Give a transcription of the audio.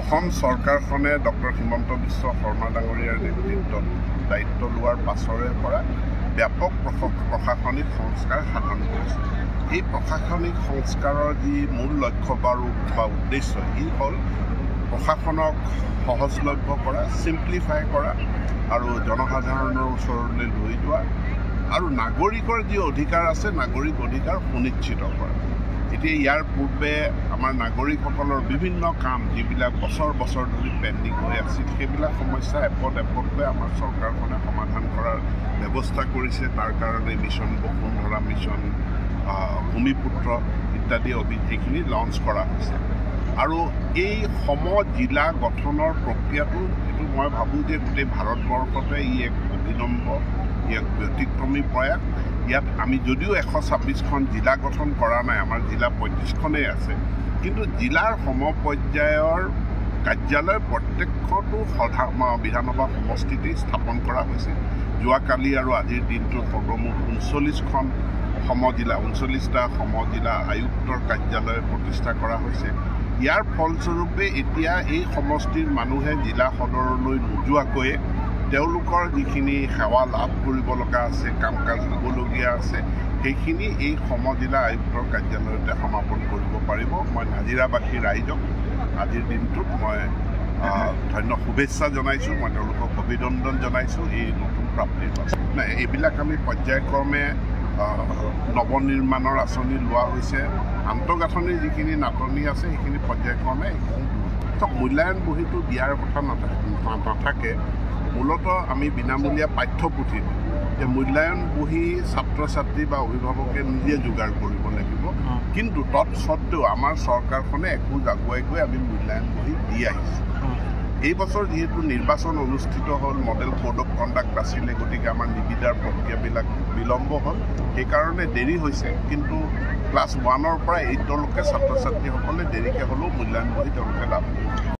অসম চৰকাৰখনে ডক্টৰ হিমন্ত বিশ্ব শৰ্মা ডাঙৰীয়াৰ নেতৃত্বত দায়িত্ব লোৱাৰ পাছৰে পৰা ব্যাপক প্ৰশাসনিক সংস্কাৰ সাধন কৰিছে। এই প্ৰশাসনিক সংস্কাৰৰ যি মূল লক্ষ্য বা উদ্দেশ্য ই হ'ল প্ৰশাসনক সহজলভ্য কৰা, ছিম্প্লিফাই কৰা আৰু জনসাধাৰণৰ ওচৰলৈ লৈ যোৱা আৰু নাগৰিকৰ যি অধিকাৰ আছে নাগৰিক অধিকাৰ সুনিশ্চিত কৰা। এতিয়া ইয়াৰ পূৰ্বে আমাৰ নাগৰিকসকলৰ বিভিন্ন কাম যিবিলাক বছৰ বছৰ ধৰি পেণ্ডিং হৈ আছিল সেইবিলাক সমস্যা এপদ এপদকৈ আমাৰ চৰকাৰখনে সমাধান কৰাৰ ব্যৱস্থা কৰিছে। তাৰ কাৰণে মিছন বসুন্ধৰা, মিছন ভূমিপুত্ৰ ইত্যাদি এইখিনি লঞ্চ কৰা হৈছে। আৰু এই জিলা গঠনৰ প্ৰক্ৰিয়াটো এইটো মই ভাবোঁ যে গোটেই ভাৰতবৰ্ষতে ই এক অভিনম্ব, ই এক ব্যতিক্ৰমী প্ৰয়াস। ইয়াত আমি যদিও 126খন জিলা গঠন কৰা নাই, আমাৰ জিলা 35খনেই আছে, কিন্তু জিলাৰ সমপৰ্যায়ৰ কাৰ্যালয় প্ৰত্যেকটো বিধানসভা সমষ্টিতেই স্থাপন কৰা হৈছে। যোৱাকালি আৰু আজিৰ দিনটোত সৰ্বমুঠ 39খন সমজিলা, 39টা সমজিলা আয়ুক্তৰ কাৰ্যালয় প্ৰতিষ্ঠা কৰা হৈছে। ইয়াৰ ফলস্বৰূপে এতিয়া এই সমষ্টিৰ মানুহে জিলা সদৰলৈ নোযোৱাকৈয়ে তেওঁলোকৰ যিখিনি সেৱা লাভ কৰিব লগা আছে, কাম কাজ হ'বলগীয়া আছে, সেইখিনি এই সমজিলা আয়ুক্তৰ কাৰ্যালয়তে সমাপন কৰিব পাৰিব। মই নাজিৰাবাসী ৰাইজক আজিৰ দিনটোত মই শুভেচ্ছা জনাইছোঁ, মই তেওঁলোকক অভিনন্দন জনাইছোঁ এই নতুন প্ৰাপ্তিৰ পাছত। এইবিলাক আমি পৰ্যায়ক্ৰমে নৱনিৰ্মাণৰ আঁচনি লোৱা হৈছে। আন্তঃগাঁথনিৰ যিখিনি নাটনি আছে সেইখিনি পৰ্যায়ক্ৰমে মূল্যায়ন বহীটো দিয়াৰ কথা নাথাকে। মূলতঃ আমি বিনামূলীয়া পাঠ্যপুথি যে মূল্যায়ন বহী ছাত্ৰ ছাত্ৰী বা অভিভাৱকে নিজে যোগাৰ কৰিব লাগিব, কিন্তু তৎসত্ত্বেও আমাৰ চৰকাৰখনে একোজ আগুৱাই গৈ আমি মূল্যায়ন বহী দি আহিছোঁ। এই বছৰ যিহেতু নিৰ্বাচন অনুষ্ঠিত হ'ল, মডেল কোড অফ কণ্ডাক্ট আছিলে, গতিকে আমাৰ নিবিদাৰ প্ৰক্ৰিয়াবিলাক বিলম্ব হ'ল, সেইকাৰণে দেৰি হৈছে। কিন্তু ক্লাছ 1ৰ পৰা 8লৈকে ছাত্ৰ ছাত্ৰীসকলে দেৰিকৈ হ'লেও মূল্যায়ন বহী তেওঁলোকে লাভ কৰিব।